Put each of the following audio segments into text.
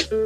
Good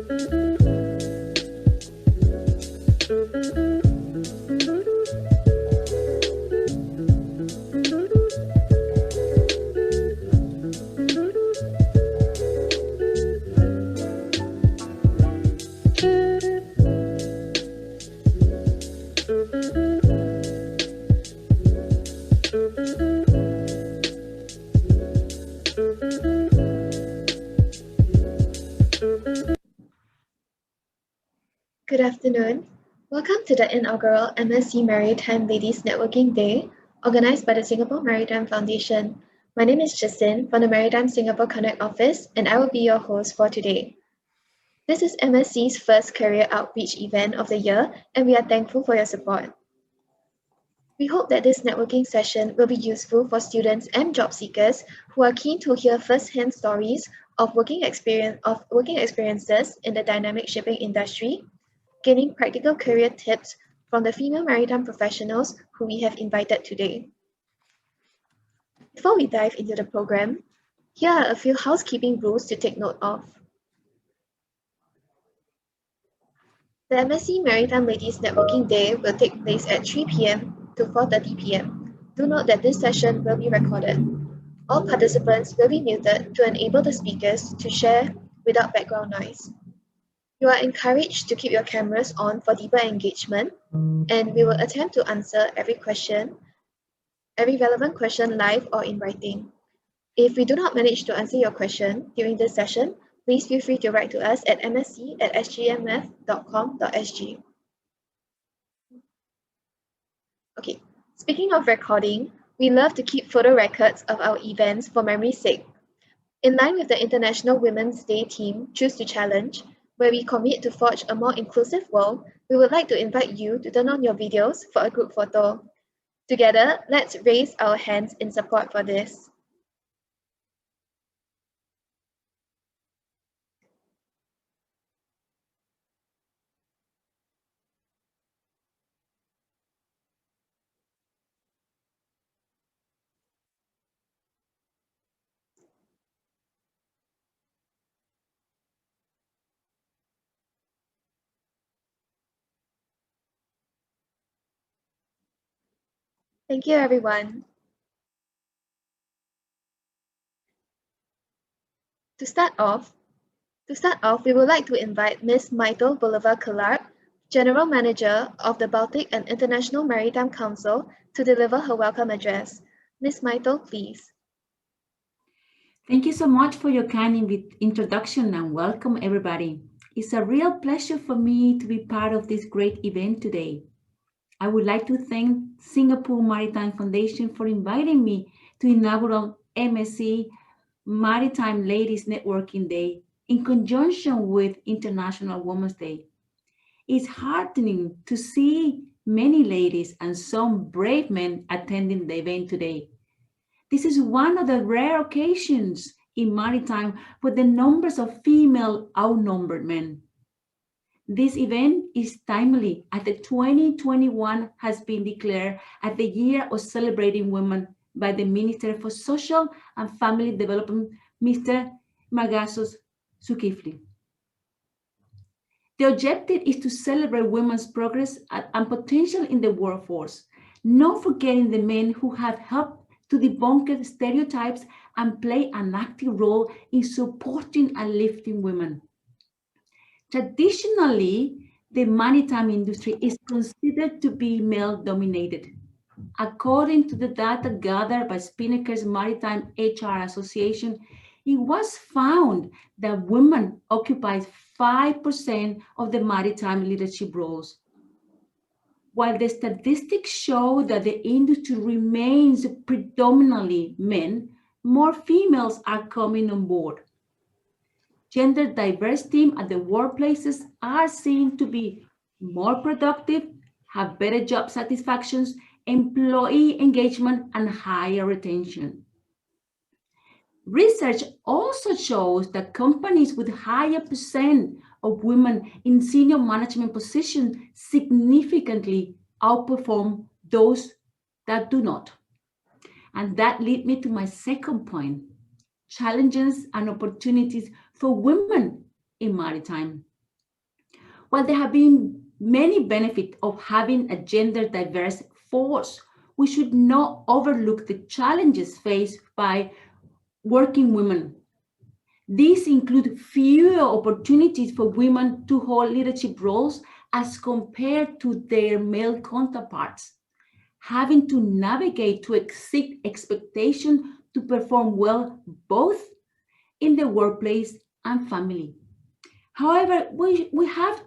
afternoon. Welcome to the inaugural MSC Maritime Ladies Networking Day, organized by the Singapore Maritime Foundation. My name is Justine from the Maritime Singapore Connect office, and I will be your host for today. This is MSC's first career outreach event of the year, and we are thankful for your support. We hope that this networking session will be useful for students and job seekers who are keen to hear first-hand stories of working experiences in the dynamic shipping industry, gaining practical career tips from the female maritime professionals who we have invited today. Before we dive into the program, here are a few housekeeping rules to take note of. The MSC Maritime Ladies Networking Day will take place at 3 p.m. to 4:30 p.m. Do note that this session will be recorded. All participants will be muted to enable the speakers to share without background noise. You are encouraged to keep your cameras on for deeper engagement, and we will attempt to answer every relevant question live or in writing. If we do not manage to answer your question during this session, please feel free to write to us at msc@sgmf.com.sg. Okay, speaking of recording, we love to keep photo records of our events for memory's sake. In line with the International Women's Day theme, Choose to Challenge, where we commit to forge a more inclusive world, we would like to invite you to turn on your videos for a group photo. Together, let's raise our hands in support for this. Thank you, everyone. To start off, we would like to invite Ms. Maite Bolivar Klarup, General Manager of the Baltic and International Maritime Council, to deliver her welcome address. Ms. Maite, please. Thank you so much for your kind introduction and welcome, everybody. It's a real pleasure for me to be part of this great event today. I would like to thank Singapore Maritime Foundation for inviting me to inaugural MSC Maritime Ladies Networking Day in conjunction with International Women's Day. It's heartening to see many ladies and some brave men attending the event today. This is one of the rare occasions in maritime where the numbers of female outnumbered men. This event is timely as the 2021 has been declared as the Year of Celebrating Women by the Minister for Social and Family Development, Mr. Magasos Zulkifli. The objective is to celebrate women's progress and potential in the workforce, not forgetting the men who have helped to debunk stereotypes and play an active role in supporting and lifting women. Traditionally, the maritime industry is considered to be male-dominated. According to the data gathered by Spinnaker's Maritime HR Association, it was found that women occupy 5% of the maritime leadership roles. While the statistics show that the industry remains predominantly men, more females are coming on board. Gender diverse teams at the workplaces are seen to be more productive, have better job satisfactions, employee engagement, and higher retention. Research also shows that companies with higher percent of women in senior management positions significantly outperform those that do not. And that leads me to my second point, challenges and opportunities for women in maritime. While there have been many benefits of having a gender diverse force, we should not overlook the challenges faced by working women. These include fewer opportunities for women to hold leadership roles as compared to their male counterparts, having to navigate to exceed expectations to perform well both in the workplace and family. However, we have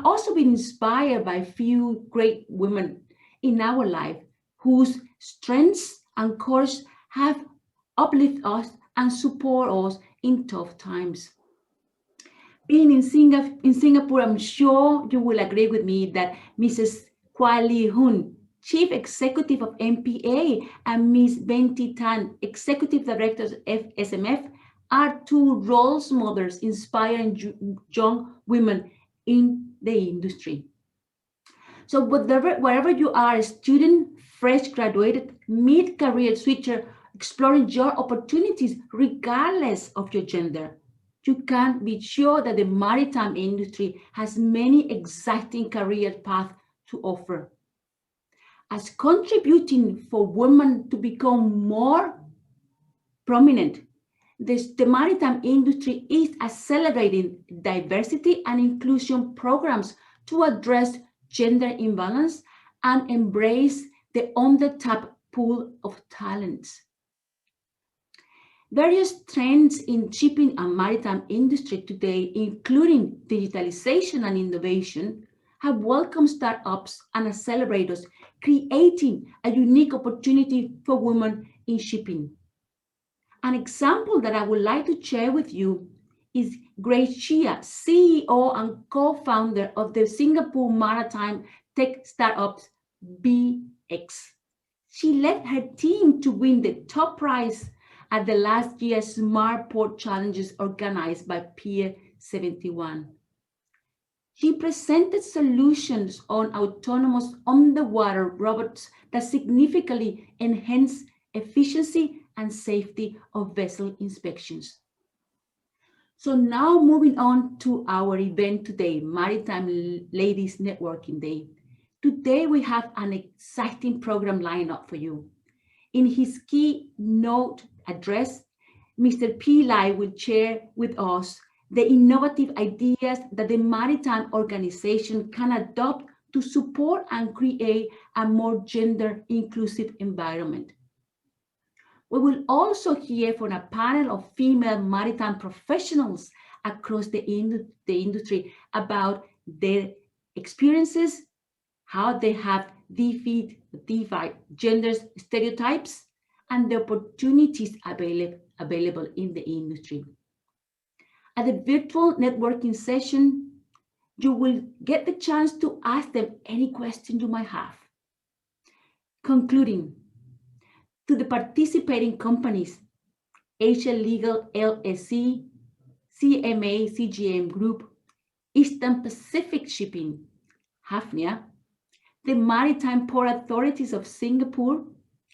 also been inspired by a few great women in our life whose strengths and courage have uplifted us and support us in tough times. Being in Singapore, I'm sure you will agree with me that Mrs. Kwa Lee Hun, Chief Executive of MPA, and Ms. Benti Tan, Executive Director of SMF, are two role models inspiring young women in the industry. So wherever you are, a student, fresh graduated, mid-career switcher, exploring your opportunities regardless of your gender, you can be sure that the maritime industry has many exciting career paths to offer. As contributing for women to become more prominent, the maritime industry is accelerating diversity and inclusion programs to address gender imbalance and embrace the under-tapped pool of talents. Various trends in shipping and maritime industry today, including digitalization and innovation, have welcomed startups and accelerators, creating a unique opportunity for women in shipping. An example that I would like to share with you is Grace Chia, CEO and co-founder of the Singapore maritime tech startup BX. She led her team to win the top prize at the last year's Smart Port Challenges organized by Pier 71. She presented solutions on autonomous underwater robots that significantly enhance efficiency and safety of vessel inspections. So now moving on to our event today, Maritime Ladies Networking Day. Today we have an exciting program lined up for you. In his keynote address, Mr. Pillai will share with us the innovative ideas that the maritime organization can adopt to support and create a more gender inclusive environment. We will also hear from a panel of female maritime professionals across the industry about their experiences, how they have defied gender stereotypes, and the opportunities available in the industry. At the virtual networking session, you will get the chance to ask them any question you might have. Concluding, to the participating companies, Asia Legal LSC, CMA CGM Group, Eastern Pacific Shipping, Hafnia, the Maritime Port Authorities of Singapore,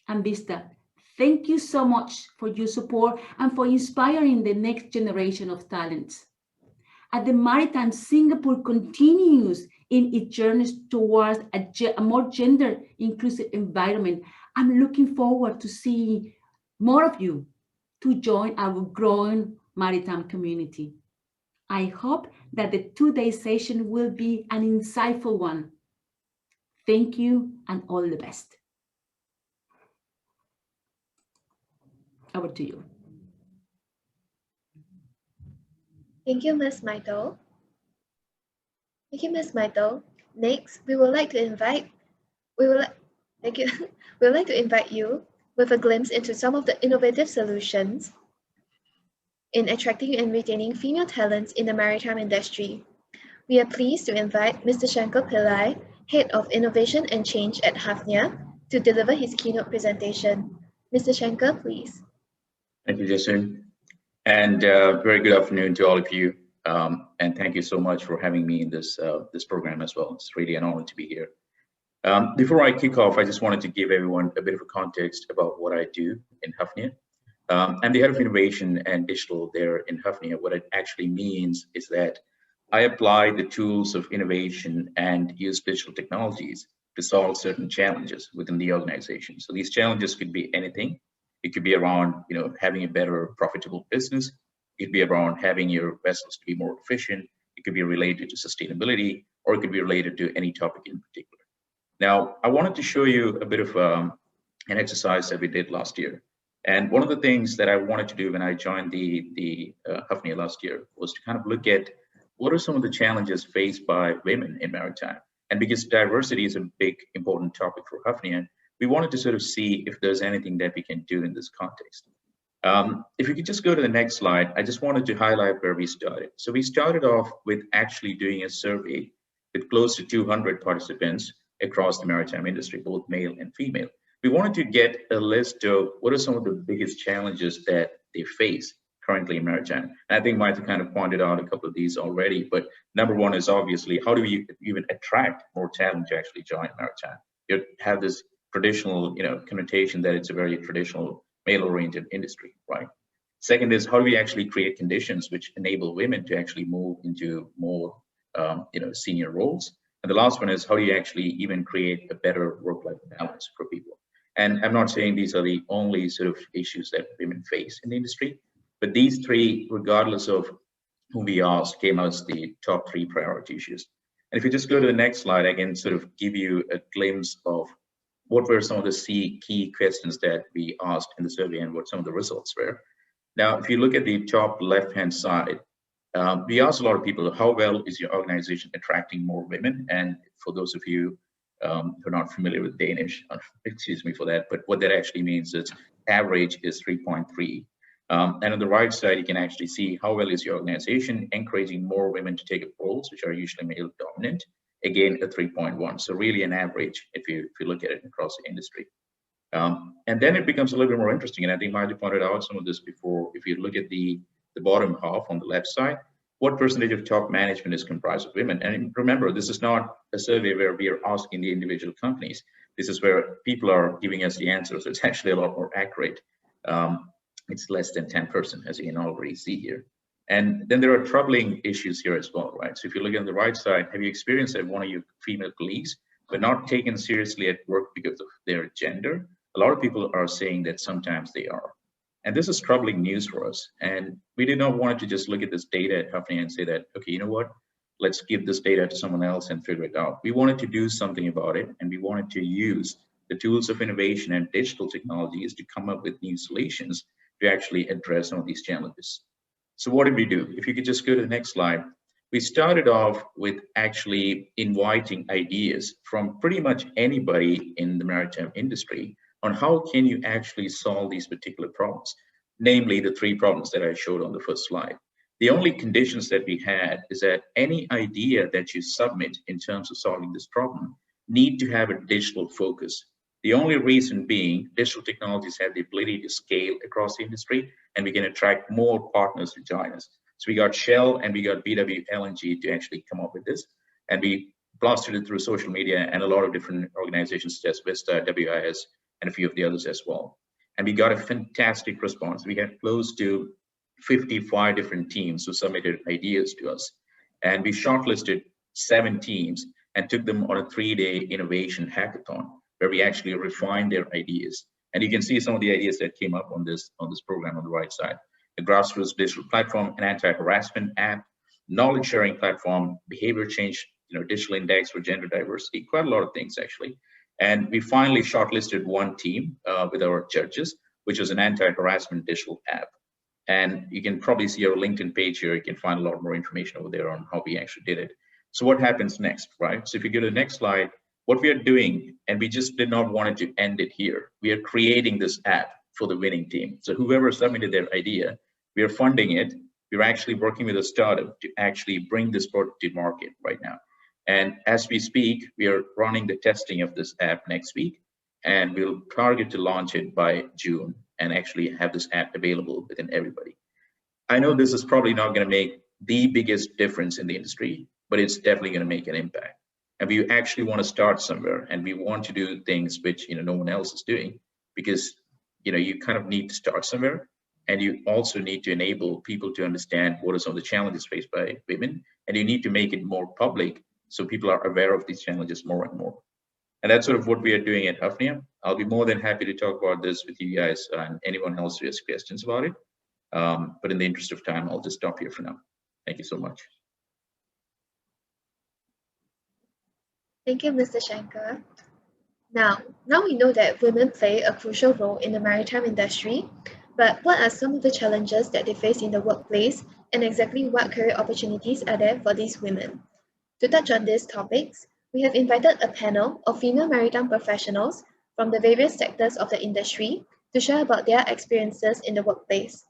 and Vista, thank you so much for your support and for inspiring the next generation of talents. As the Maritime Singapore continues in its journey towards a more gender inclusive environment, I'm looking forward to seeing more of you to join our growing maritime community. I hope that the two-day session will be an insightful one. Thank you and all the best. Over to you. Thank you, Ms. Maite. Thank you, Ms. Maite. Next, we would like to invite you with a glimpse into some of the innovative solutions in attracting and retaining female talents in the maritime industry. We are pleased to invite Mr. Shanker Pillai, Head of Innovation and Change at Hafnia, to deliver his keynote presentation. Mr. Shanker, please. Thank you, Jason. And very good afternoon to all of you. And thank you so much for having me in this program as well. It's really an honor to be here. Before I kick off, I just wanted to give everyone a bit of a context about what I do in Hafnia. I'm the head of innovation and digital there in Hafnia. What it actually means is that I apply the tools of innovation and use digital technologies to solve certain challenges within the organization. So these challenges could be anything. It could be around, having a better profitable business. It could be around having your vessels to be more efficient. It could be related to sustainability, or it could be related to any topic in particular. Now, I wanted to show you a bit of an exercise that we did last year. And one of the things that I wanted to do when I joined the Hafnia last year was to kind of look at what are some of the challenges faced by women in maritime. And because diversity is a big, important topic for Hafnia, we wanted to sort of see if there's anything that we can do in this context. If you could just go to the next slide, I just wanted to highlight where we started. So we started off with actually doing a survey with close to 200 participants across the maritime industry, both male and female. We wanted to get a list of what are some of the biggest challenges that they face currently in maritime. And I think Maite kind of pointed out a couple of these already, but number one is obviously, how do we even attract more talent to actually join maritime? You have this traditional, connotation that it's a very traditional male-oriented industry, right? Second is, how do we actually create conditions which enable women to actually move into more, senior roles? And the last one is, how do you actually even create a better work-life balance for people? And I'm not saying these are the only sort of issues that women face in the industry, but these three, regardless of who we asked, came as the top 3 priority issues. And if you just go to the next slide, I can sort of give you a glimpse of what were some of the key questions that we asked in the survey and what some of the results were. Now, if you look at the top left-hand side, we asked a lot of people, how well is your organization attracting more women? And for those of you who are not familiar with Danish, excuse me for that, but what that actually means is average is 3.3. And on the right side, you can actually see how well is your organization encouraging more women to take up roles, which are usually male dominant. Again, a 3.1. So really an average if you look at it across the industry. And then it becomes a little bit more interesting. And I think Maite pointed out some of this before. If you look at the bottom half on the left side, what percentage of top management is comprised of women? And remember, this is not a survey where we are asking the individual companies. This is where people are giving us the answers. So it's actually a lot more accurate. It's less than 10%, as you can already see here. And then there are troubling issues here as well, right? So if you look on the right side, have you experienced that one of your female colleagues were not taken seriously at work because of their gender? A lot of people are saying that sometimes they are. And this is troubling news for us. And we did not want to just look at this data at Hafnia and say that, okay, you know what? Let's give this data to someone else and figure it out. We wanted to do something about it, and we wanted to use the tools of innovation and digital technologies to come up with new solutions to actually address some of these challenges. So what did we do? If you could just go to the next slide. We started off with actually inviting ideas from pretty much anybody in the maritime industry on how can you actually solve these particular problems, namely the 3 problems that I showed on the first slide. The only conditions that we had is that any idea that you submit in terms of solving this problem need to have a digital focus. The only reason being digital technologies have the ability to scale across the industry, and we can attract more partners to join us. So we got Shell and we got BW LNG to actually come up with this, and we blasted it through social media and a lot of different organizations such as Vista, WIS, and a few of the others as well. And we got a fantastic response. We had close to 55 different teams who submitted ideas to us. And we shortlisted 7 teams and took them on a 3-day innovation hackathon where we actually refined their ideas. And you can see some of the ideas that came up on this program on the right side. The grassroots digital platform, an anti-harassment app, knowledge sharing platform, behavior change, digital index for gender diversity, quite a lot of things actually. And we finally shortlisted 1 team with our judges, which was an anti-harassment digital app. And you can probably see our LinkedIn page here. You can find a lot more information over there on how we actually did it. So what happens next, right? So if you go to the next slide, what we are doing, and we just did not want it to end it here. We are creating this app for the winning team. So whoever submitted their idea, we are funding it. We're actually working with a startup to actually bring this product to market right now. And as we speak, we are running the testing of this app next week, and we'll target to launch it by June and actually have this app available within everybody. I know this is probably not going to make the biggest difference in the industry, but it's definitely going to make an impact. And we actually want to start somewhere, and we want to do things which no one else is doing, because you kind of need to start somewhere. And you also need to enable people to understand what are some of the challenges faced by women, and you need to make it more public so people are aware of these challenges more and more. And that's sort of what we are doing at Hafnia. I'll be more than happy to talk about this with you guys and anyone else who has questions about it. But in the interest of time, I'll just stop here for now. Thank you so much. Thank you, Mr. Shanker. Now we know that women play a crucial role in the maritime industry, but what are some of the challenges that they face in the workplace, and exactly what career opportunities are there for these women? To touch on these topics, we have invited a panel of female maritime professionals from the various sectors of the industry to share about their experiences in the workplace.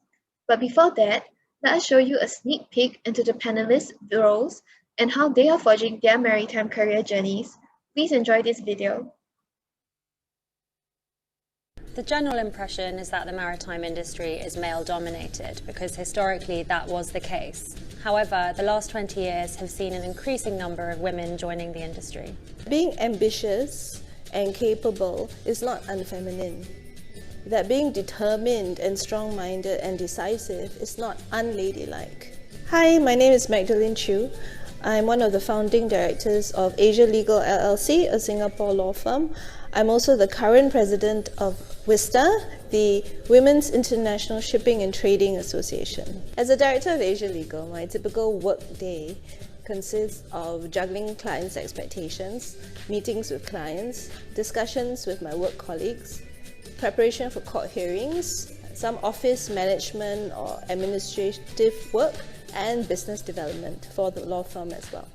But before that, let us show you a sneak peek into the panelists' roles and how they are forging their maritime career journeys. Please enjoy this video. The general impression is that the maritime industry is male-dominated because historically that was the case. However, the last 20 years have seen an increasing number of women joining the industry. Being ambitious and capable is not unfeminine. That being determined and strong-minded and decisive is not unladylike. Hi, my name is Magdalene Chew. I'm one of the founding directors of Asia Legal LLC, a Singapore law firm. I'm also the current president of WISTA, the Women's International Shipping and Trading Association. As a director of Asia Legal, my typical work day consists of juggling clients' expectations, meetings with clients, discussions with my work colleagues, preparation for court hearings, some office management or administrative work, and business development for the law firm as well.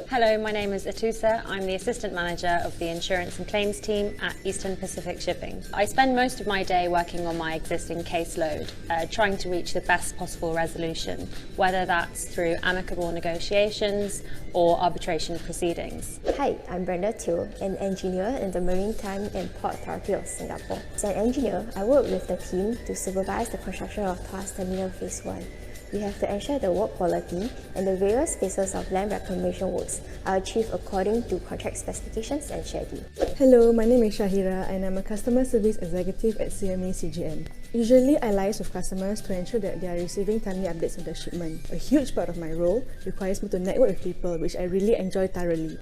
Hello, my name is Atusa. I'm the Assistant Manager of the Insurance and Claims team at Eastern Pacific Shipping. I spend most of my day working on my existing caseload, trying to reach the best possible resolution, whether that's through amicable negotiations or arbitration proceedings. Hi, I'm Brenda Teo, an engineer in the Maritime and Port Authority of Singapore. As an engineer, I work with the team to supervise the construction of Tuas Terminal Phase 1. We have to ensure the work quality and the various phases of land reclamation works are achieved according to contract specifications and schedule. Hello, my name is Shahira and I'm a customer service executive at CMA CGM. Usually, I liaise with customers to ensure that they are receiving timely updates of their shipment. A huge part of my role requires me to network with people, which I really enjoy thoroughly.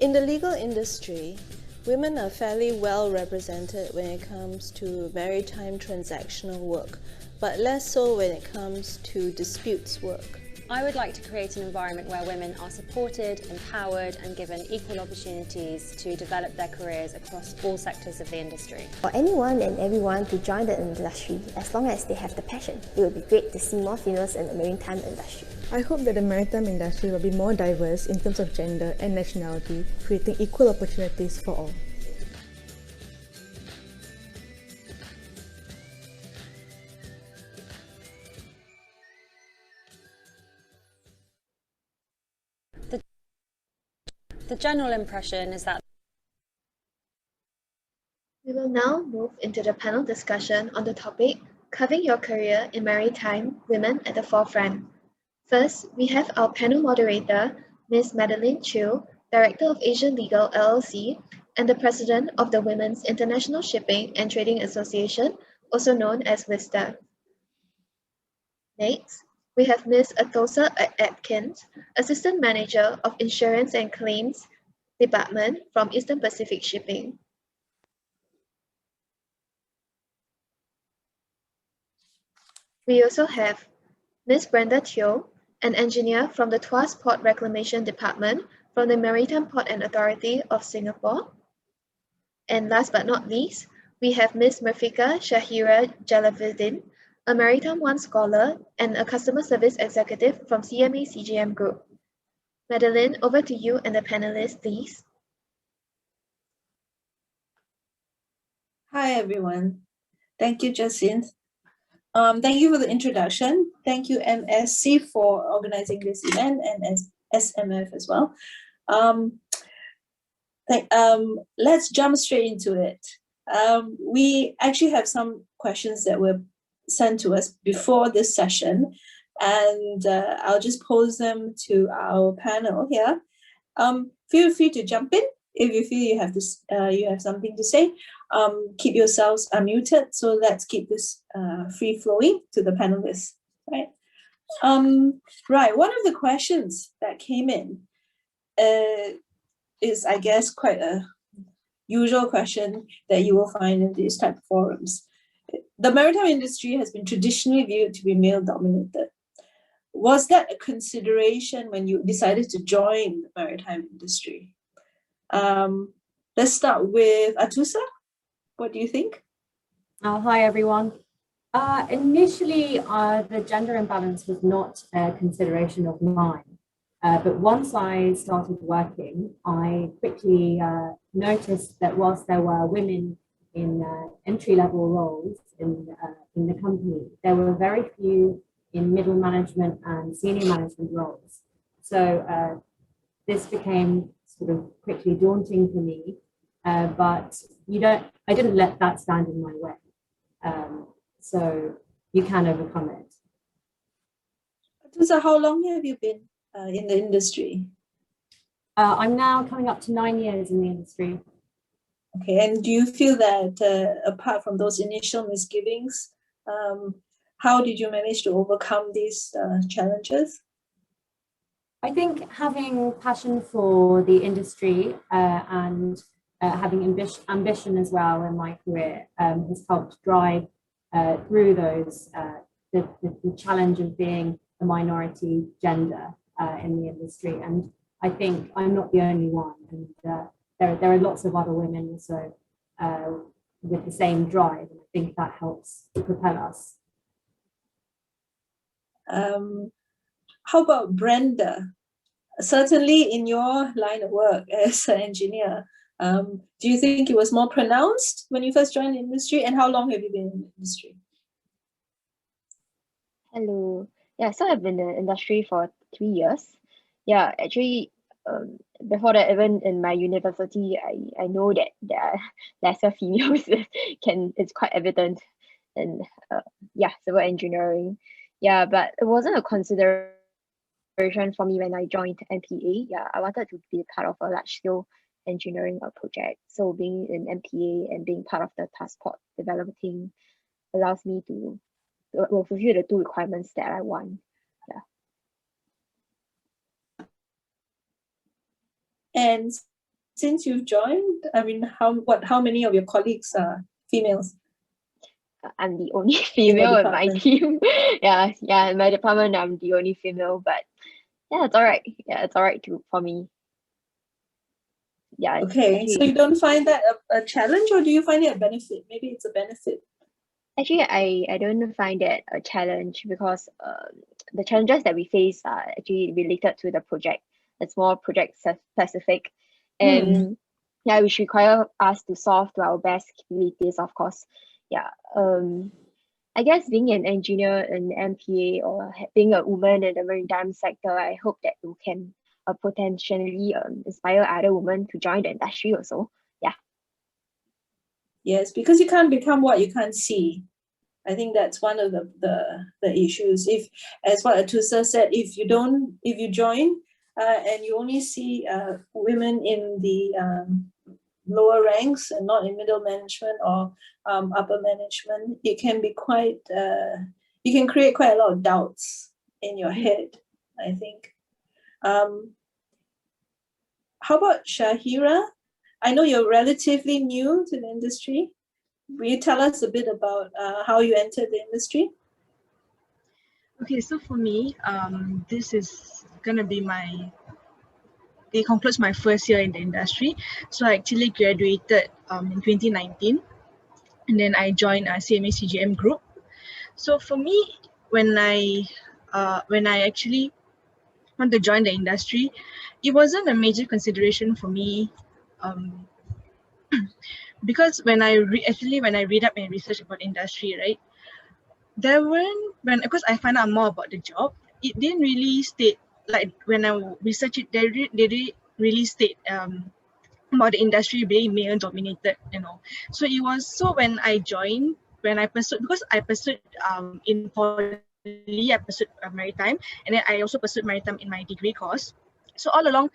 In the legal industry, women are fairly well represented when it comes to maritime transactional work, but less so when it comes to disputes work. I would like to create an environment where women are supported, empowered, and given equal opportunities to develop their careers across all sectors of the industry. For anyone and everyone to join the industry, as long as they have the passion, it would be great to see more females in the maritime industry. I hope that the maritime industry will be more diverse in terms of gender and nationality, creating equal opportunities for all. The general impression is that We will now move into the panel discussion on the topic, Carving Your Career in Maritime, Women at the Forefront. First, we have our panel moderator, Ms. Madeline Chew, Director of Asia Legal LLC and the President of the Women's International Shipping and Trading Association, also known as WISTA. Next, we have Ms. Atosa Atkins, Assistant Manager of Insurance and Claims Department from Eastern Pacific Shipping. We also have Ms. Brenda Teo, an engineer from the Tuas Port Reclamation Department from the Maritime Port and Authority of Singapore. And last but not least, we have Ms. Murfika Shahira Jalaluddin, a Maritime One scholar and a customer service executive from CMA CGM Group. Madeline, over to you and the panelists, please. Hi, everyone. Thank you, Jacinth. Thank you for the introduction. Thank you, MSC, for organizing this event and SMF as well. Let's jump straight into it. We actually have some questions that were sent to us before this session, and I'll just pose them to our panel here. Feel free to jump in if you feel you have something to say. keep yourselves unmuted. So let's keep this free flowing to the panelists, right? Right, one of the questions that came in is, I guess, quite a usual question that you will find in these type of forums. The maritime industry has been traditionally viewed to be male-dominated. Was that a consideration when you decided to join the maritime industry? Let's start with Atusa. What do you think? Hi, everyone. Initially, the gender imbalance was not a consideration of mine. But once I started working, I quickly noticed that whilst there were women in entry-level roles in the company, there were very few in middle management and senior management roles. So this became sort of quickly daunting for me, but I didn't let that stand in my way. So you can overcome it. So how long have you been in the industry? I'm now coming up to 9 years in the industry. Okay, and do you feel that apart from those initial misgivings, how did you manage to overcome these challenges? I think having passion for the industry and having ambition as well in my career has helped drive through those the challenge of being a minority gender in the industry. And I think I'm not the only one, and there are lots of other women also with the same drive, and I think that helps propel us. How about Brenda? Certainly in your line of work as an engineer, do you think it was more pronounced when you first joined the industry, and how long have you been in the industry? Hello. Yeah, so I've been in the industry for 3 years. Yeah, actually, before that, even in my university, I know that there are lesser females. It's quite evident in civil engineering. Yeah, but it wasn't a consideration for me when I joined MPA. Yeah, I wanted to be part of a large-scale engineering project. So being in MPA and being part of the task force developing allows me to fulfill the 2 requirements that I want. Yeah. And since you've joined, I mean, how many of your colleagues are females? I'm the only female in my team. yeah, in my department, I'm the only female, but yeah, it's all right. Yeah, it's all right for me. Yeah. Okay, so you don't find that a challenge, or do you find it a benefit? Maybe it's a benefit. Actually, I don't find it a challenge because the challenges that we face are actually related to the project. It's more project specific, and which require us to solve to our best capabilities, of course. Yeah. I guess being an engineer in MPA or being a woman in the maritime sector, I hope that you can potentially inspire other women to join the industry also. Yeah. Yes, because you can't become what you can't see. I think that's one of the issues. If, as what Atusa said, if you join and you only see women in the lower ranks and not in middle management or upper management, it can be quite, you can create quite a lot of doubts in your head, I think. How about Shahira? I know you're relatively new to the industry. Will you tell us a bit about how you entered the industry? Okay, so for me, this is gonna be it concludes my first year in the industry. So I actually graduated in 2019, and then I joined a CMA CGM group. So for me, when I actually want to join the industry, it wasn't a major consideration for me, because when I read up and research about industry, right, because I find out more about the job, it didn't really state, like when I research it, they didn't really state about the industry being male dominated, So it was when I joined, when I pursued, because I pursued in poly, I pursued maritime, and then I also pursued maritime in my degree course. So all along,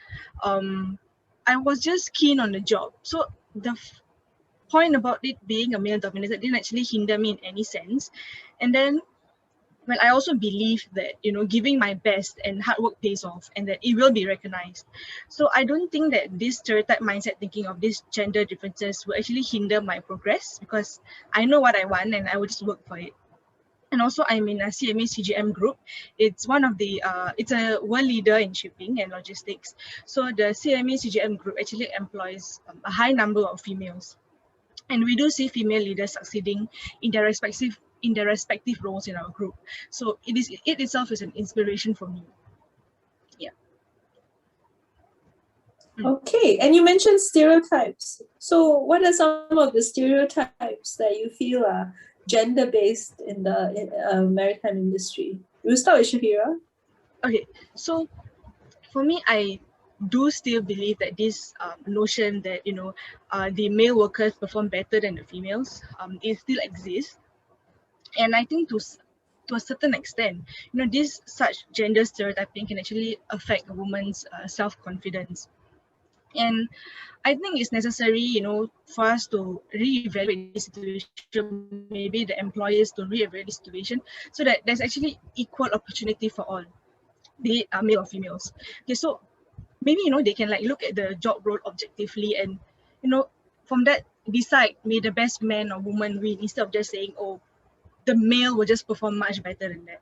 I was just keen on the job. So point about it being a male dominated didn't actually hinder me in any sense. And then, well, I also believe that, you know, giving my best and hard work pays off and that it will be recognized. So I don't think that this stereotype mindset thinking of these gender differences will actually hinder my progress, because I know what I want and I will just work for it. And also, I'm in a CMA CGM group. It's one of the, it's a world leader in shipping and logistics. So the CMA CGM group actually employs a high number of females. And we do see female leaders succeeding in their respective roles in our group. So it itself is an inspiration for me. Yeah. Okay, and you mentioned stereotypes. So what are some of the stereotypes that you feel are gender-based in the maritime industry? We'll start with Shahira. Okay, so for me, I do still believe that this notion that, you know, the male workers perform better than the females, it still exists. And I think to a certain extent, you know, this such gender stereotyping can actually affect a woman's self-confidence. And I think it's necessary, you know, for us to reevaluate the situation, maybe the employers to reevaluate the situation, so that there's actually equal opportunity for all, be it male or females. Okay, so maybe, you know, they can like look at the job role objectively and, you know, from that decide may the best man or woman win, instead of just saying, oh, the male will just perform much better than that.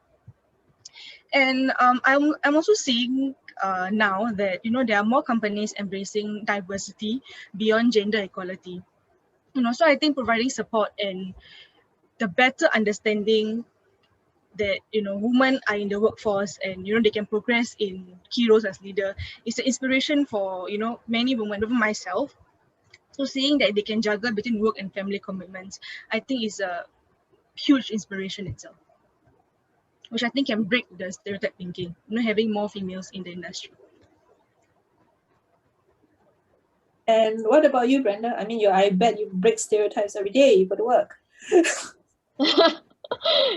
And I'm also seeing now that, you know, there are more companies embracing diversity beyond gender equality. You know, so I think providing support and the better understanding that, you know, women are in the workforce and, you know, they can progress in key roles as leader is an inspiration for, you know, many women, even myself. So seeing that they can juggle between work and family commitments, I think is a huge inspiration itself, which I think can break the stereotype thinking, you know, having more females in the industry. And what about you, Brenda? I mean, I bet you break stereotypes every day. You go to work.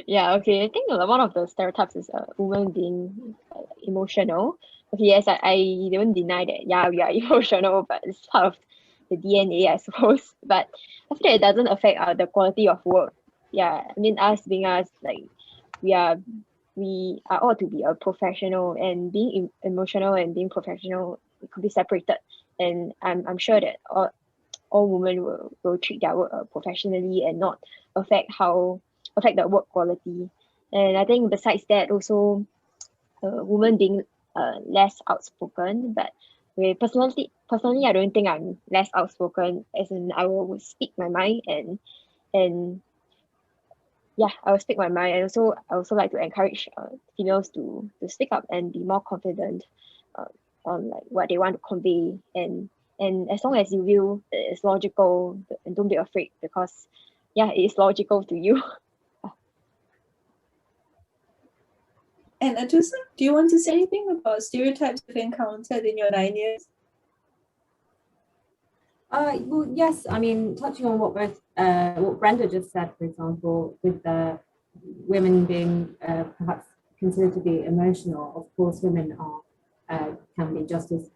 Yeah, okay. I think one of the stereotypes is women being emotional. Okay, yes, I don't deny that. Yeah, we are emotional, but it's part of the DNA, I suppose. But I feel that it doesn't affect the quality of work. Yeah, I mean, us being us, like we are ought to be a professional, and being emotional and being professional, it could be separated. And I'm sure that all women will treat their work professionally and not affect the work quality. And I think besides that, also women being less outspoken, but personally I don't think I'm less outspoken, as in I will speak my mind and yeah, I will speak my mind. And also I also like to encourage females to speak up and be more confident on like what they want to convey, and as long as you feel it's logical, and don't be afraid, because yeah, it is logical to you. And Atusa, do you want to say anything about stereotypes you've encountered in your 9 years? Well, yes. I mean, touching on what Brenda just said, for example, with the women being perhaps considered to be emotional. Of course, women can be just as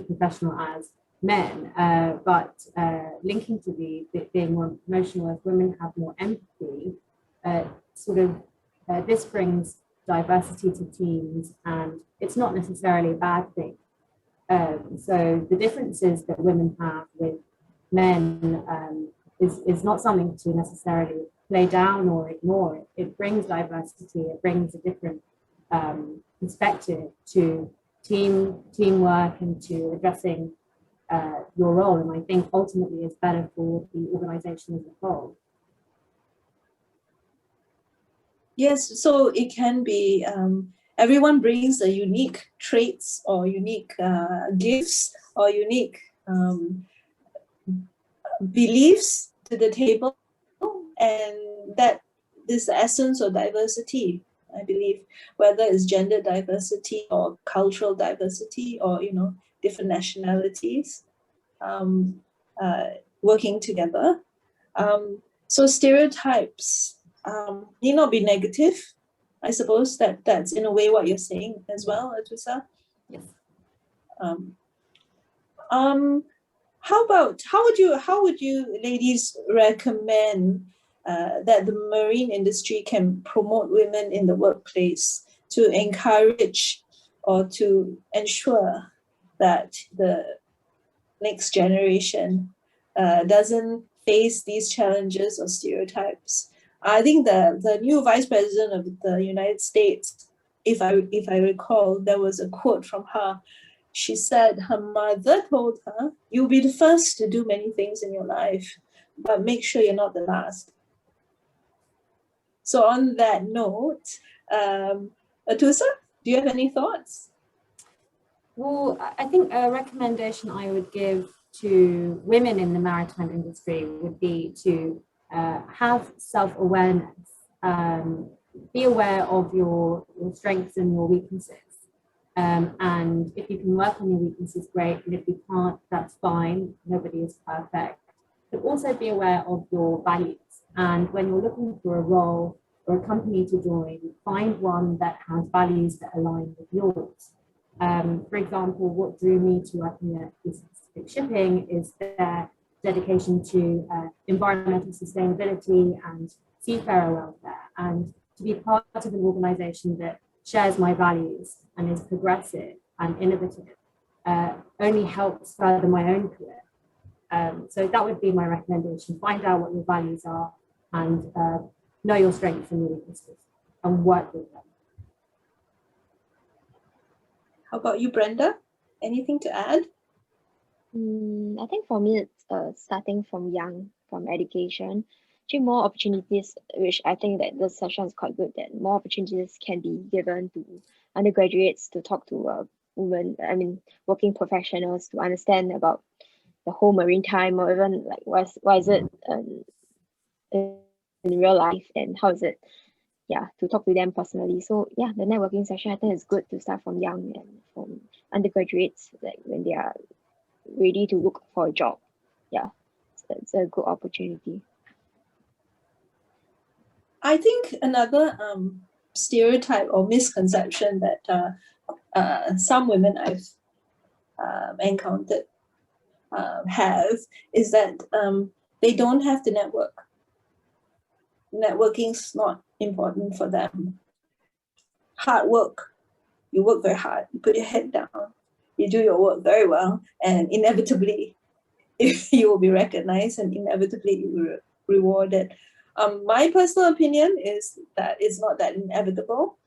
professional as men, but linking to being more emotional, as women have more empathy, this brings diversity to teams, and it's not necessarily a bad thing. So the differences that women have with men is not something to necessarily play down or ignore. It brings diversity, it brings a different perspective to teamwork and to addressing your role, and I think ultimately it's better for the organization as a whole. Yes, so it can be everyone brings a unique traits or unique gifts or unique beliefs to the table, and that is the essence of diversity, I believe, whether it's gender diversity or cultural diversity or, you know, different nationalities working together. So stereotypes need not be negative. I suppose that's in a way what you're saying as well, Atusa. Yes. How would you ladies recommend that the marine industry can promote women in the workplace to encourage or to ensure that the next generation doesn't face these challenges or stereotypes? I think the new Vice President of the United States, if I recall, there was a quote from her. She said her mother told her, "You'll be the first to do many things in your life, but make sure you're not the last." So on that note, Atusa, do you have any thoughts? Well, I think a recommendation I would give to women in the maritime industry would be to have self-awareness, be aware of your strengths and your weaknesses. And if you can work on your weaknesses, great. And if you can't, that's fine. Nobody is perfect. But also be aware of your values. And when you're looking for a role or a company to join, find one that has values that align with yours. For example, what drew me to working at Eastern Pacific Shipping is their dedication to environmental sustainability and seafarer welfare, and to be part of an organization that shares my values and is progressive and innovative only helps further my own career. So that would be my recommendation. Find out what your values are and know your strengths and your weaknesses and work with them. How about you, Brenda? Anything to add? I think for me, it's starting from young, from education. Actually, more opportunities, which I think that this session is quite good, that more opportunities can be given to undergraduates to talk to women, working professionals, to understand about the whole maritime, or even like why is it in real life, and how is it, to talk to them personally. So the networking session, I think it's good to start from young and from undergraduates, like when they are ready to look for a job. It's a good opportunity. I think another stereotype or misconception that some women I've encountered have is that they don't have to network. Networking's not important for them. Hard work. You work very hard. You put your head down. You do your work very well, and inevitably, you will be recognized, and inevitably you will be rewarded. My personal opinion is that it's not that inevitable.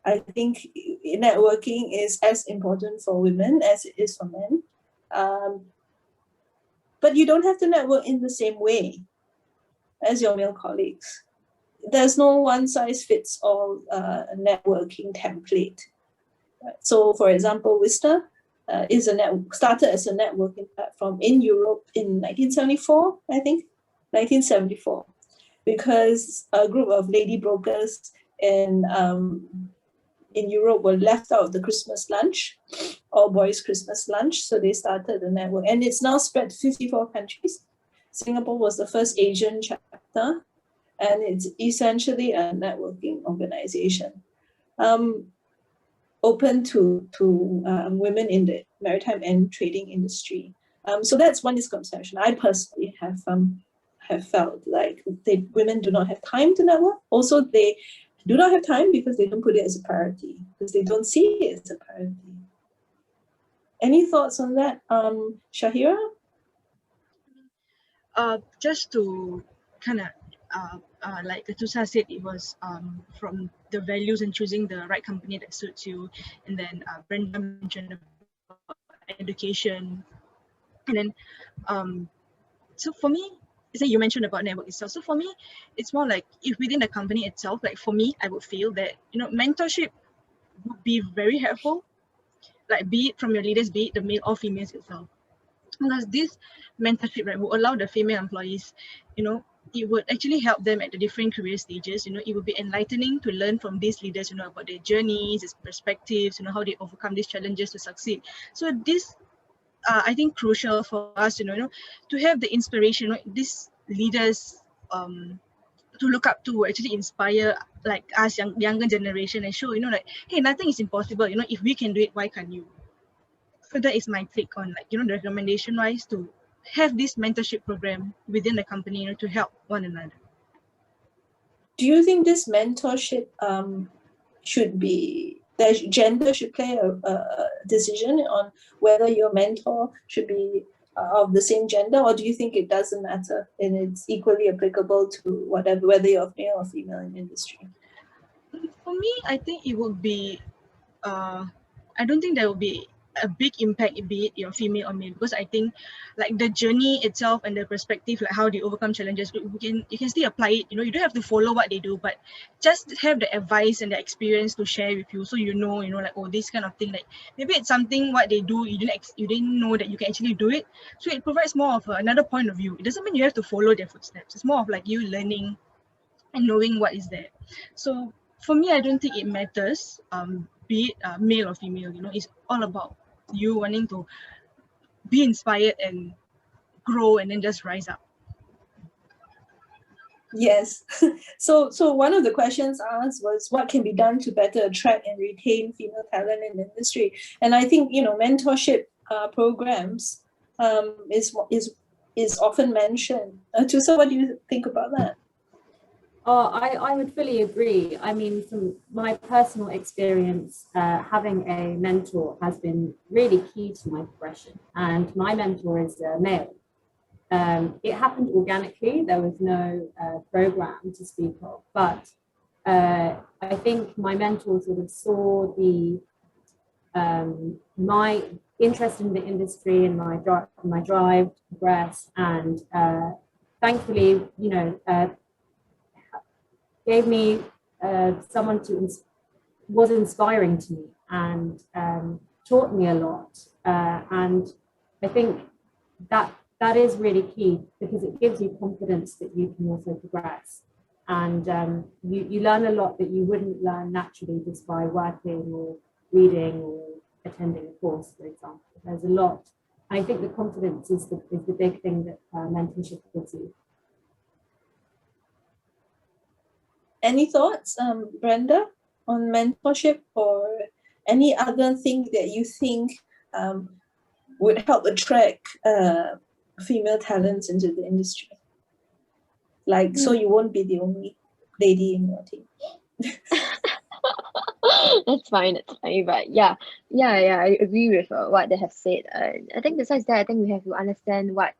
I think networking is as important for women as it is for men. But you don't have to network in the same way as your male colleagues. There's no one-size-fits-all networking template. So, for example, Vista started as a networking platform in Europe in 1974, I think, 1974, because a group of lady brokers in Europe were left out of the Christmas lunch, all boys Christmas lunch, so they started a network, and it's now spread to 54 countries. Singapore was the first Asian chapter, and it's essentially a networking organization open to women in the maritime and trading industry. So that's one misconception. I personally have felt like women do not have time to network. Also, they do not have time because they don't put it as a priority, because they don't see it as a priority. Any thoughts on that, Shahira? Just to kind of like Atusa said, it was from the values and choosing the right company that suits you. And then Brenda mentioned about education. And then, so for me, say you mentioned about network itself. So for me, it's more like if within the company itself, like for me, I would feel that, mentorship would be very helpful, like be it from your leaders, be it the male or females itself. Because this mentorship, right, will allow the female employees, it would actually help them at the different career stages. It would be enlightening to learn from these leaders, about their journeys, their perspectives, how they overcome these challenges to succeed. So this, I think, crucial for us, to have the inspiration, these leaders to look up to, actually inspire like us, younger generation, and show, like, hey, nothing is impossible. If we can do it, why can't you? So that is my take on, like, the recommendation wise to have this mentorship program within the company, to help one another. Do you think this mentorship should be, gender should play a decision on whether your mentor should be of the same gender, or do you think it doesn't matter and it's equally applicable to whether you're male or female in industry? For me, I think it would be, I don't think there will be a big impact, be it you're female or male, because I think like the journey itself and the perspective, like how they overcome challenges, you can still apply it. You don't have to follow what they do, but just have the advice and the experience to share with you, so like, oh, this kind of thing, like maybe it's something what they do you didn't know that you can actually do it. So it provides more of another point of view. It doesn't mean you have to follow their footsteps. It's more of like you learning and knowing what is there. So for me, I don't think it matters, be it male or female. It's all about you wanting to be inspired and grow and then just rise up. Yes. So one of the questions asked was what can be done to better attract and retain female talent in the industry. And I think, mentorship programs is often mentioned. Tusa, what do you think about that? I would fully agree. I mean, from my personal experience, having a mentor has been really key to my progression. And my mentor is male. It happened organically. There was no program to speak of. But I think my mentor sort of saw my interest in the industry and my drive to progress. And thankfully, gave me someone was inspiring to me and taught me a lot. And I think that is really key, because it gives you confidence that you can also progress. And you learn a lot that you wouldn't learn naturally just by working or reading or attending a course, for example. There's a lot. I think the confidence is the big thing that mentorship gives you. Any thoughts, Brenda, on mentorship or any other thing that you think would help attract female talents into the industry? Like, so you won't be the only lady in your team. That's fine. But yeah, I agree with what they have said. I think besides that, I think we have to understand what,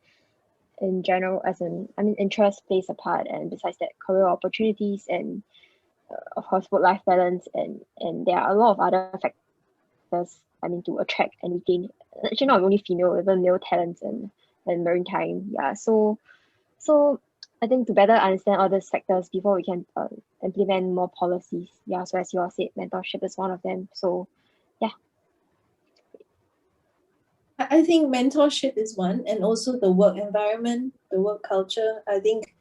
in general, interest plays a part, and besides that, career opportunities and of course work-life balance, and there are a lot of other factors to attract and retain, actually not only female, even male talents and maritime. So I think to better understand all these factors before we can implement more policies. So as you all said, mentorship is one of them. So yeah, I think mentorship is one, and also the work environment, the work culture. I think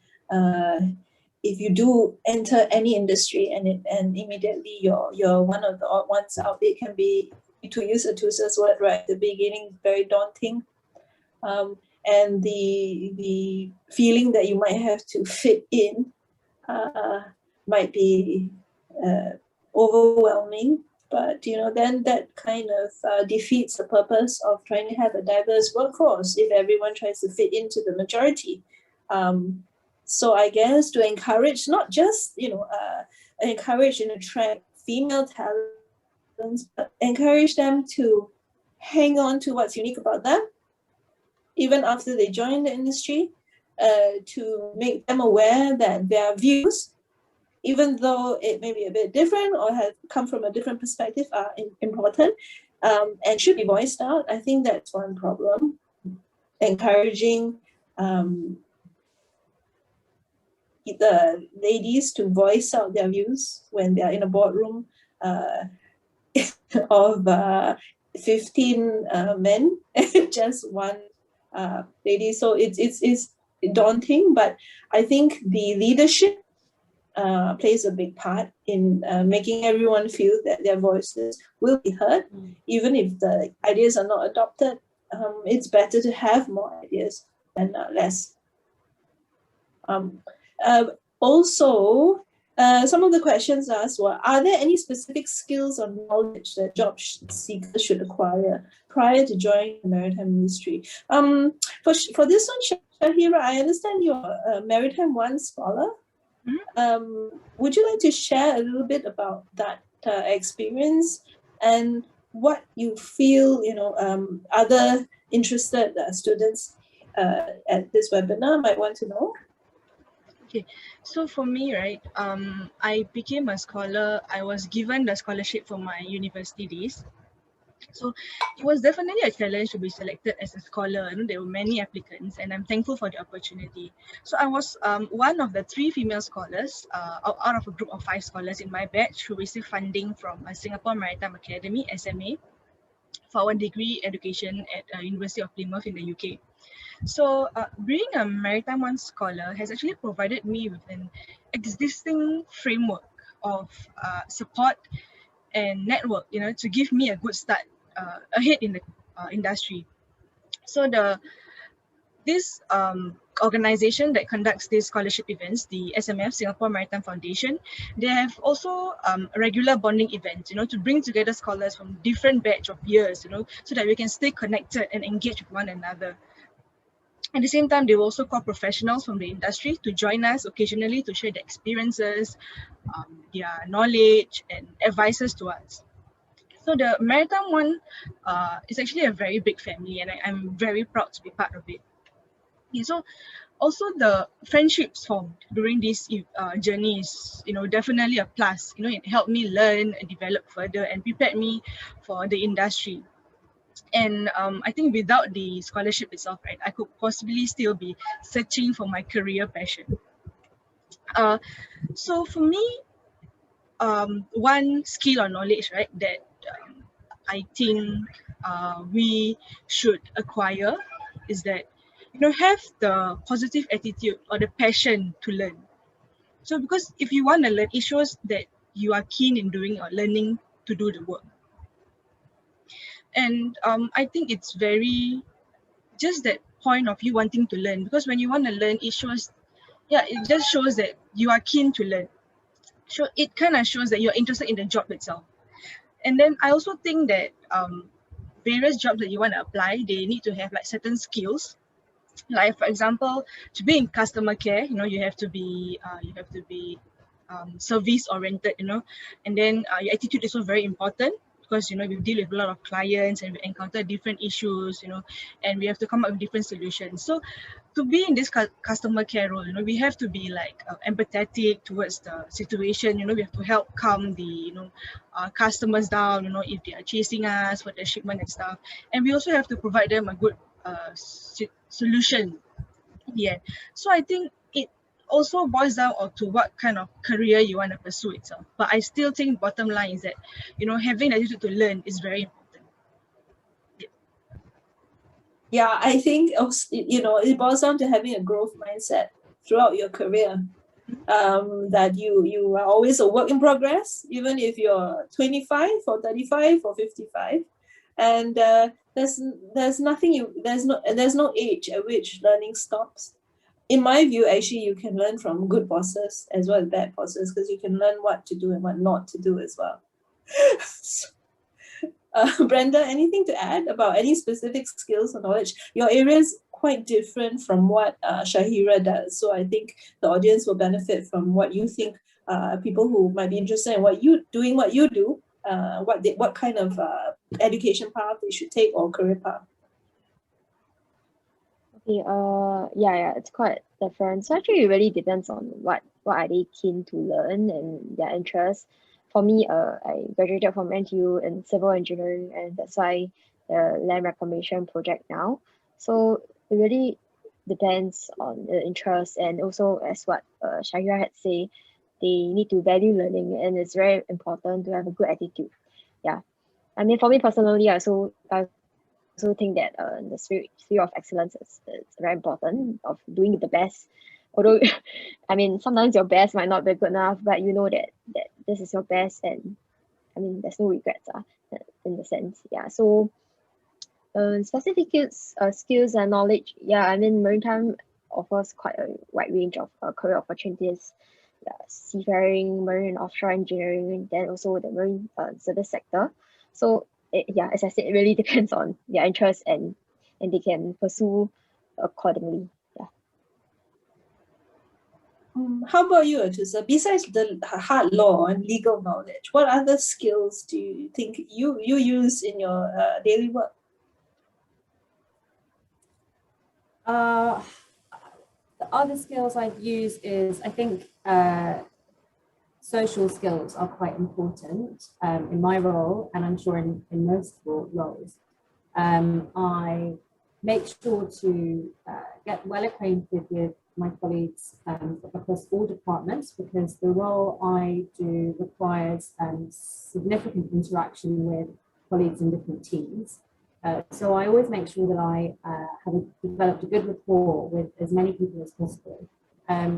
if you do enter any industry and immediately you're one of the odd ones out, it can be, to use Atusa's word right at the beginning, very daunting. And the feeling that you might have to fit in might be overwhelming. But then that kind of defeats the purpose of trying to have a diverse workforce if everyone tries to fit into the majority. So I guess to encourage, not just encourage and attract female talents, but encourage them to hang on to what's unique about them, even after they join the industry, to make them aware that their views, even though it may be a bit different or have come from a different perspective, are important and should be voiced out. I think that's one problem. Encouraging the ladies to voice out their views when they are in a boardroom of 15 men, just one lady. So it's daunting, but I think the leadership plays a big part in making everyone feel that their voices will be heard, even if the ideas are not adopted. It's better to have more ideas than less. Also, Some of the questions asked were, are there any specific skills or knowledge that job seekers should acquire prior to joining the maritime industry? For this one, Shahira, I understand you're a Maritime 1 scholar. Would you like to share a little bit about that experience and what you feel, other interested students at this webinar might want to know? Okay, so for me, right, I became a scholar. I was given the scholarship for my university days. So it was definitely a challenge to be selected as a scholar. There were many applicants, and I'm thankful for the opportunity. So I was one of the 3 female scholars out of a group of 5 scholars in my batch who received funding from a Singapore Maritime Academy, SMA, for our degree education at University of Plymouth in the UK. So being a Maritime 1 scholar has actually provided me with an existing framework of support and network, to give me a good start ahead in the industry. So this organization that conducts these scholarship events, the SMF, Singapore Maritime Foundation, they have also regular bonding events, to bring together scholars from different batch of years, so that we can stay connected and engage with one another. At the same time, they will also call professionals from the industry to join us occasionally to share their experiences, their knowledge and advices to us. So the Maritime 1 is actually a very big family, and I'm very proud to be part of it. Okay, so also the friendships formed during this journey is, definitely a plus. It helped me learn and develop further and prepared me for the industry. And I think without the scholarship itself, right, I could possibly still be searching for my career passion. So for me, one skill or knowledge, right, that I think we should acquire is that, have the positive attitude or the passion to learn. So because if you want to learn, it shows that you are keen in doing or learning to do the work. And I think it's very just that point of you wanting to learn, because when you want to learn, it shows, it just shows that you are keen to learn. So it kind of shows that you're interested in the job itself. And then I also think that various jobs that you want to apply, they need to have like certain skills. Like for example, to be in customer care, you have to be service oriented, and then your attitude is also very important, because we deal with a lot of clients and we encounter different issues, and we have to come up with different solutions. So to be in this customer care role, we have to be like empathetic towards the situation. We have to help calm the customers down, if they are chasing us for the shipment and stuff, and we also have to provide them a good solution. So I think it also boils down to what kind of career you want to pursue itself. But I still think bottom line is that having the attitude to learn is very important. Yeah, I think it boils down to having a growth mindset throughout your career. That you are always a work in progress, even if you're 25 or 35 or 55, and there's no age at which learning stops. In my view, actually, you can learn from good bosses as well as bad bosses, because you can learn what to do and what not to do as well. Brenda, anything to add about any specific skills or knowledge? Your area is quite different from what Shahira does, so I think the audience will benefit from what you think. People who might be interested in what you do, what kind of education path they should take or career path. Okay, yeah, it's quite different. So actually, it really depends on what are they keen to learn and their interests. For me, I graduated from NTU in civil engineering, and that's why the land reclamation project now. So it really depends on the interest, and also as what Shahira had said, they need to value learning, and it's very important to have a good attitude. Yeah, I mean, for me personally, I also think that the spirit of excellence is very important, of doing the best. Although, I mean, sometimes your best might not be good enough, but you know that this is your best, and I mean, there's no regrets in the sense. Yeah, so specific skills and knowledge. Yeah, I mean, maritime offers quite a wide range of career opportunities. seafaring, marine and offshore engineering, then also the marine service sector. So as I said, it really depends on their interest and they can pursue accordingly. How about you, Atusa? Besides the hard law and legal knowledge, what other skills do you think you use in your daily work? The other skills I use is, I think, social skills are quite important in my role, and I'm sure in most roles. I make sure to get well acquainted with my colleagues across all departments, because the role I do requires significant interaction with colleagues in different teams. So I always make sure that I have developed a good rapport with as many people as possible.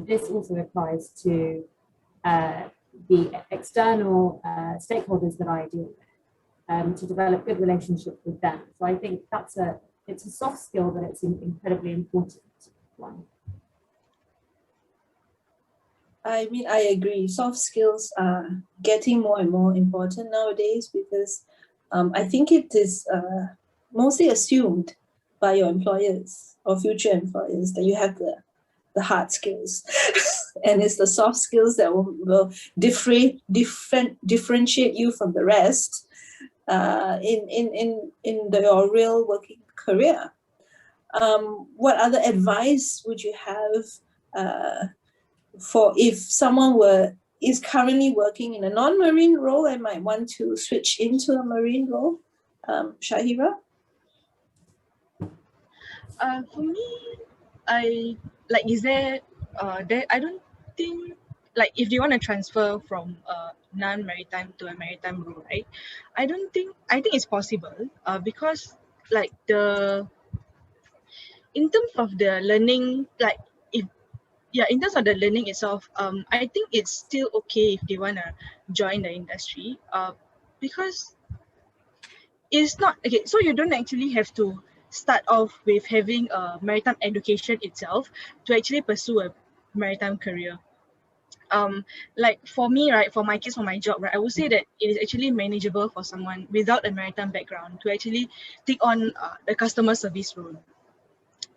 This also applies to the external stakeholders that I deal with, to develop good relationships with them. So I think it's a soft skill, but it's an incredibly important one. I mean, I agree. Soft skills are getting more and more important nowadays, because I think it is mostly assumed by your employers or future employers that you have the hard skills. And it's the soft skills that will differentiate you from the rest in your real working career. What other advice would you have for if someone is currently working in a non-marine role and might want to switch into a marine role? Shahira? For me, I don't think, like, if you want to transfer from a non-maritime to a maritime role, right? I think it's possible because, like, in terms of the learning, like, in terms of the learning itself, I think it's still okay if they want to join the industry, because it's not okay. So you don't actually have to start off with having a maritime education itself to actually pursue a maritime career. Like for me, right, for my case, for my job, right, I would say that it is actually manageable for someone without a maritime background to actually take on the customer service role.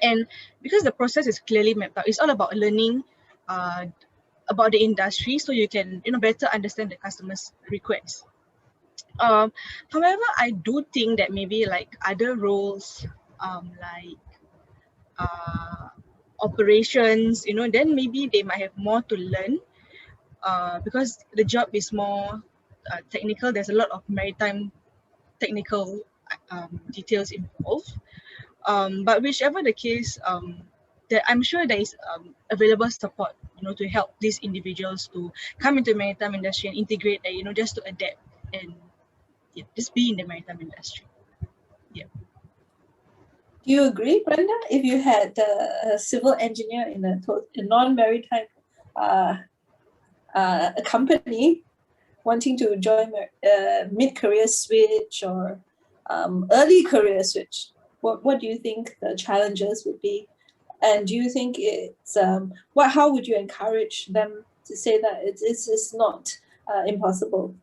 And because the process is clearly mapped out, it's all about learning about the industry, so you can better understand the customer's requests. However, I do think that maybe like other roles, like operations, then maybe they might have more to learn, because the job is more technical. There's a lot of maritime technical details involved. But whichever the case, I'm sure there is available support, to help these individuals to come into the maritime industry and integrate, just to adapt and just be in the maritime industry. Yeah. Do you agree, Brenda? If you had a civil engineer in a non-maritime a company wanting to join mid-career switch or early career switch, what do you think the challenges would be? And do you think it's how would you encourage them to say that it's not impossible?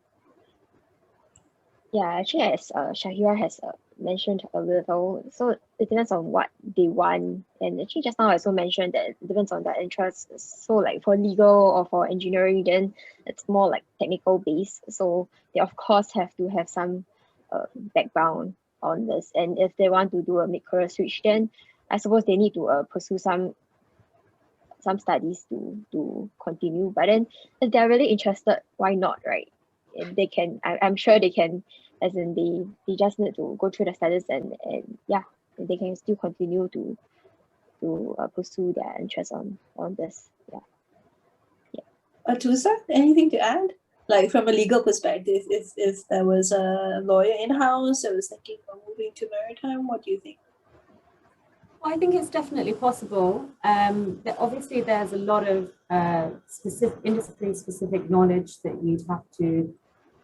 Yeah, actually, as Shahira has mentioned a little, so it depends on what they want. And actually, just now I also mentioned that it depends on their interests. So, like for legal or for engineering, then it's more like technical based. So they of course have to have some background on this. And if they want to do a mid-career switch, then I suppose they need to pursue some studies to continue. But then if they're really interested, why not, right? If they can, I'm sure they can, as in they just need to go through the studies and they can still continue to pursue their interest on this. Atusa, anything to add? Like from a legal perspective, if there was a lawyer in-house that was thinking of moving to maritime, what do you think? Well, I think it's definitely possible. Obviously, there's a lot of industry-specific knowledge that you'd have to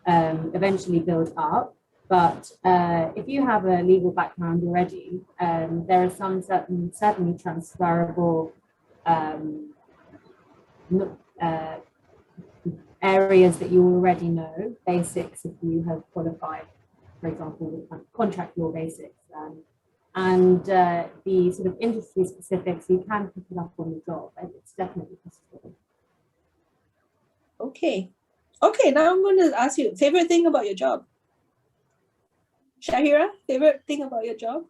eventually build up. But if you have a legal background already, there are some certainly transferable areas that you already know, basics if you have qualified, for example, with contract law basics, and the sort of industry specifics, you can pick it up on the job, and it's definitely possible. Okay. Okay, now I'm going to ask you, favorite thing about your job? Shahira, favorite thing about your job?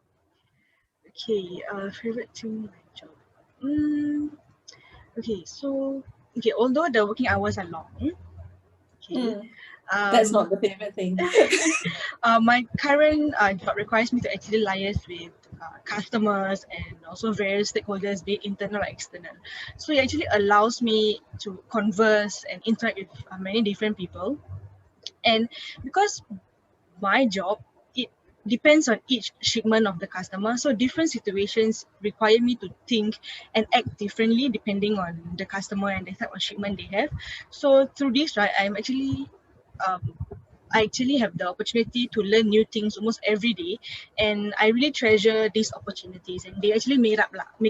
Okay, favorite thing about my job. Okay, so although the working hours are long, that's not the favorite thing. My current job requires me to actually liaise with customers and also various stakeholders, be it internal or external. So it actually allows me to converse and interact with many different people. And because my job, it depends on each shipment of the customer, so different situations require me to think and act differently depending on the customer and the type of shipment they have. So through this, right, I actually have the opportunity to learn new things almost every day, and I really treasure these opportunities, and they actually make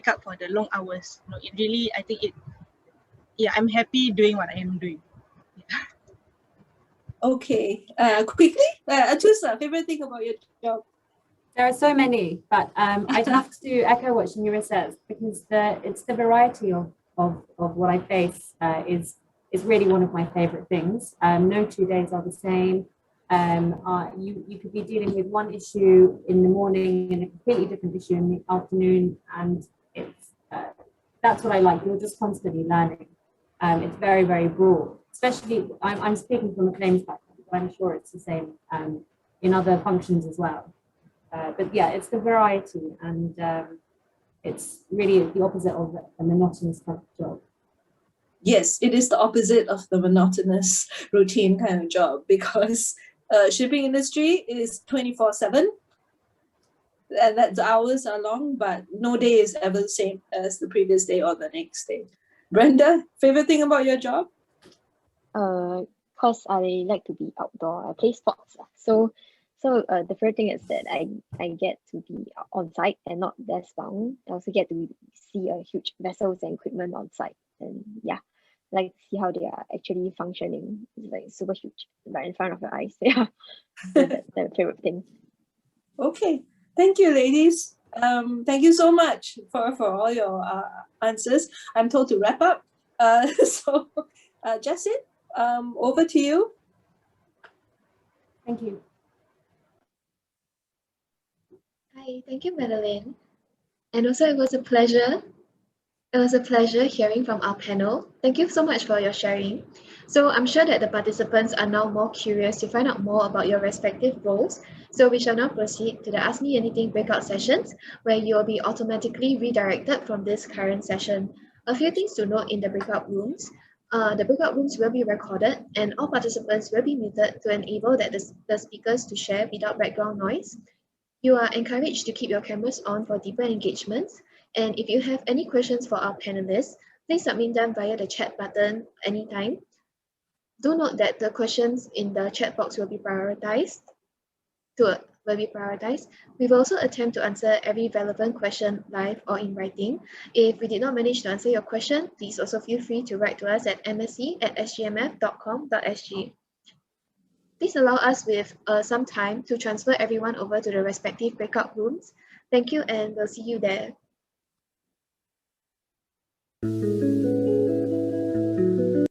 up for the long hours. It really, I think I'm happy doing what I am doing. Okay, quickly, Atusa, favorite thing about your job? There are so many, but I'd have to echo what Shanira says, because it's the variety of what I face is really one of my favorite things. No 2 days are the same. You could be dealing with one issue in the morning and a completely different issue in the afternoon, and it's that's what I like. You're just constantly learning. It's very, very broad. Especially, I'm speaking from a claims background, but I'm sure it's the same in other functions as well. But yeah, it's the variety, and it's really the opposite of a monotonous type of job. Yes, it is the opposite of the monotonous routine kind of job, because shipping industry is 24/7, and that the hours are long, but no day is ever the same as the previous day or the next day. Brenda, favorite thing about your job? Because I like to be outdoor. I play sports. So the first thing is that I get to be on site and not desk bound. I also get to see a huge vessels and equipment on site, and yeah, like see how they are actually functioning. It's like super huge right in front of your eyes. Yeah, so that's the favorite thing. Okay, thank you, ladies. Thank you so much for all your answers. I'm told to wrap up. So, Jessie, over to you. Thank you. Hi, thank you, Madeline. And also, it was a pleasure. It was a pleasure hearing from our panel. Thank you so much for your sharing. So I'm sure that the participants are now more curious to find out more about your respective roles. So we shall now proceed to the Ask Me Anything breakout sessions, where you will be automatically redirected from this current session. A few things to note in the breakout rooms. The breakout rooms will be recorded, and all participants will be muted to enable the speakers to share without background noise. You are encouraged to keep your cameras on for deeper engagements. And if you have any questions for our panelists, please submit them via the chat button anytime. Do note that the questions in the chat box will be prioritized. We will also attempt to answer every relevant question live or in writing. If we did not manage to answer your question, please also feel free to write to us at msc@sgmf.com.sg. Please allow us with some time to transfer everyone over to the respective breakout rooms. Thank you, and we'll see you there.